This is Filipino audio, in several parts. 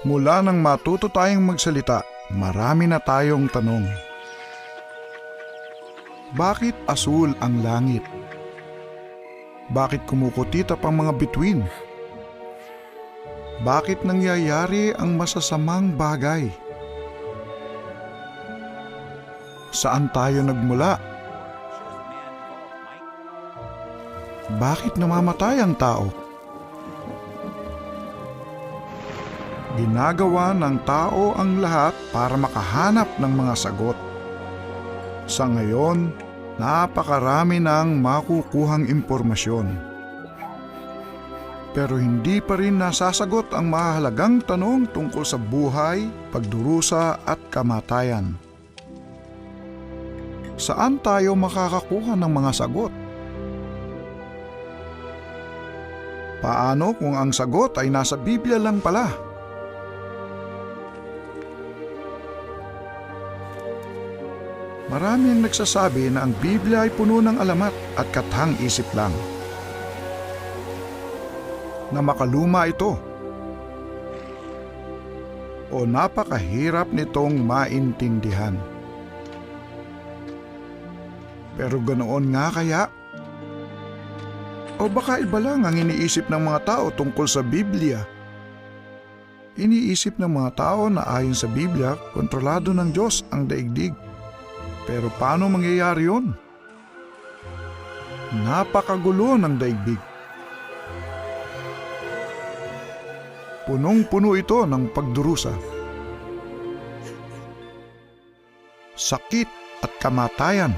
Mula nang matuto tayong magsalita, marami na tayong tanong. Bakit asul ang langit? Bakit kumukutitap ang mga bituin? Bakit nangyayari ang masasamang bagay? Saan tayo nagmula? Bakit namamatay ang tao? Ginagawa ng tao ang lahat para makahanap ng mga sagot. Sa ngayon, napakarami ng makukuhang impormasyon. Pero hindi pa rin nasasagot ang mahalagang tanong tungkol sa buhay, pagdurusa at kamatayan. Saan tayo makakakuha ng mga sagot? Paano kung ang sagot ay nasa Biblia lang pala? Marami ang nagsasabi na ang Biblia ay puno ng alamat at kathang isip lang. Na makaluma ito o napakahirap nitong maintindihan. Pero ganoon nga kaya? O baka iba lang ang iniisip ng mga tao tungkol sa Biblia? Iniisip ng mga tao na ayon sa Biblia, kontrolado ng Diyos ang daigdig. Pero paano mangyayari yun? Napakagulo ng daigdig. Punong-puno ito ng pagdurusa, sakit at kamatayan,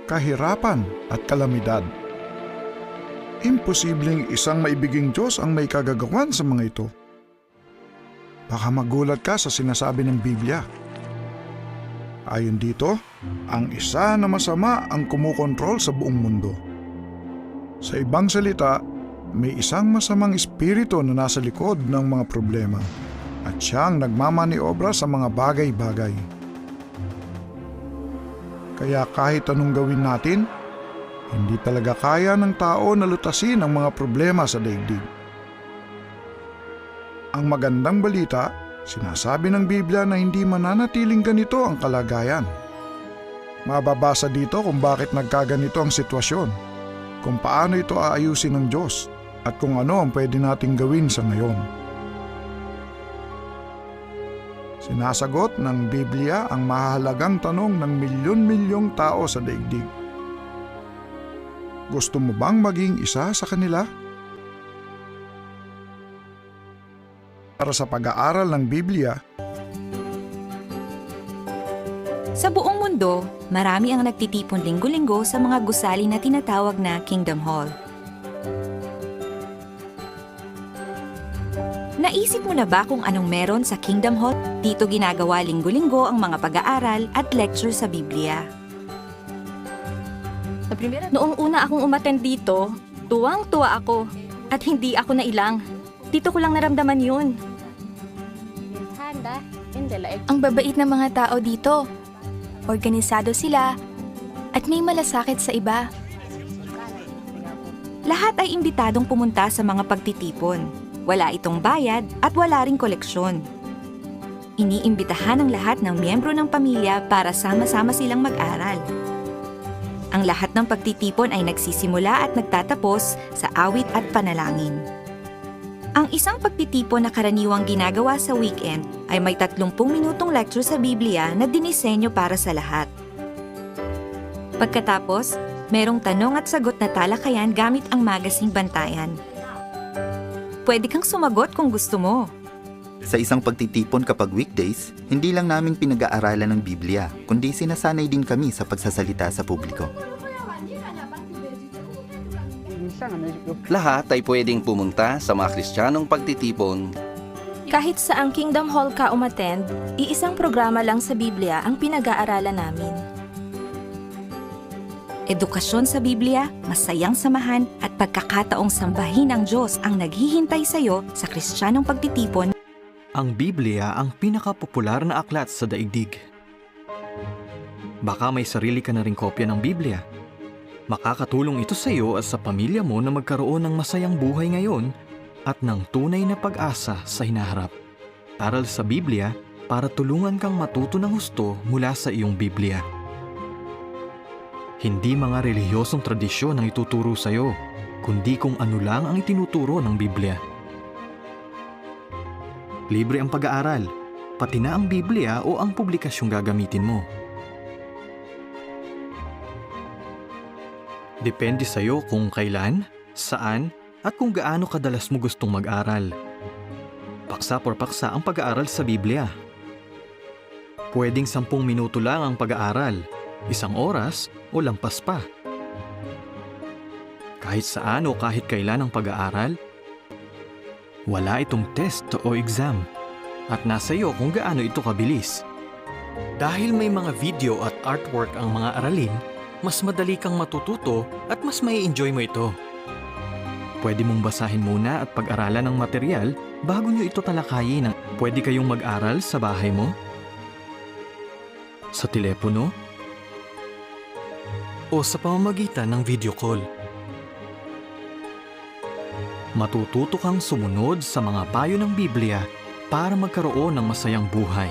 kahirapan at kalamidad. Imposibleng isang maibiging Diyos ang may kagagawan sa mga ito. Baka magulat ka sa sinasabi ng Biblia. Ayon dito, ang isa na masama ang kumukontrol sa buong mundo. Sa ibang salita, may isang masamang espiritu na nasa likod ng mga problema at siyang nagmamaniobra sa mga bagay-bagay. Kaya kahit anong gawin natin, hindi talaga kaya ng tao na lutasin ang mga problema sa daigdig. Ang magandang balita, sinasabi ng Biblia na hindi mananatiling ganito ang kalagayan. Mababasa dito kung bakit nagkaganito ang sitwasyon, kung paano ito aayusin ng Diyos, at kung ano ang pwede nating gawin sa ngayon. Sinasagot ng Biblia ang mahalagang tanong ng milyon-milyong tao sa daigdig. Gusto mo bang maging isa sa kanila? Para sa pag-aaral ng Biblia, sa buong mundo, marami ang nagtitipon linggo-linggo sa mga gusali na tinatawag na Kingdom Hall. Naisip mo na ba kung anong meron sa Kingdom Hall? Dito ginagawa linggo-linggo ang mga pag-aaral at lecture sa Biblia. Noong una akong umattend dito, tuwang-tuwa ako at hindi ako nailang. Dito ko lang naramdaman yun. Ang babait ng mga tao dito. Organisado sila at may malasakit sa iba. Lahat ay imbitadong pumunta sa mga pagtitipon. Wala itong bayad at wala ring koleksyon. Iniimbitahan ang lahat ng miyembro ng pamilya para sama-sama silang mag-aral. Ang lahat ng pagtitipon ay nagsisimula at nagtatapos sa awit at panalangin. Ang isang pagtitipon na karaniwang ginagawa sa weekend ay may 30 minutong lecture sa Biblia na dinisenyo para sa lahat. Pagkatapos, merong tanong at sagot na talakayan gamit ang magasing bantayan. Pwede kang sumagot kung gusto mo. Sa isang pagtitipon kapag weekdays, hindi lang namin pinag-aaralan ng Biblia, kundi sinasanay din kami sa pagsasalita sa publiko. Lahat ay pwedeng pumunta sa mga Kristiyanong pagtitipon. Kahit sa ang Kingdom Hall ka umattend, iisang programa lang sa Biblia ang pinag-aaralan namin. Edukasyon sa Biblia, masayang samahan at pagkakataong sambahin ang Diyos ang naghihintay sa iyo sa Kristiyanong pagtitipon. Ang Biblia ang pinakapopular na aklat sa daigdig. Baka may sarili ka na ring kopya ng Biblia. Makakatulong ito sa iyo at sa pamilya mo na magkaroon ng masayang buhay ngayon at ng tunay na pag-asa sa hinaharap. Aral sa Biblia para tulungan kang matuto ng husto mula sa iyong Biblia. Hindi mga relihiyosong tradisyon ang ituturo sa iyo, kundi kung ano lang ang itinuturo ng Biblia. Libre ang pag-aaral, pati na ang Biblia o ang publikasyong gagamitin mo. Depende sa iyo kung kailan, saan, at kung gaano kadalas mo gustong mag-aral. Paksa por paksa ang pag-aaral sa Biblia. Pwedeng 10 minuto lang ang pag-aaral, 1 oras o lampas pa. Kahit saan o kahit kailan ang pag-aaral, wala itong test o exam at nasa iyo kung gaano ito kabilis. Dahil may mga video at artwork ang mga aralin, mas madali kang matututo at mas mai-enjoy mo ito. Pwede mong basahin muna at pag-aralan ang material bago nyo ito talakayin. Pwede kayong mag-aral sa bahay mo, sa telepono, o sa pamamagitan ng video call. Matututo kang sumunod sa mga payo ng Biblia para magkaroon ng masayang buhay.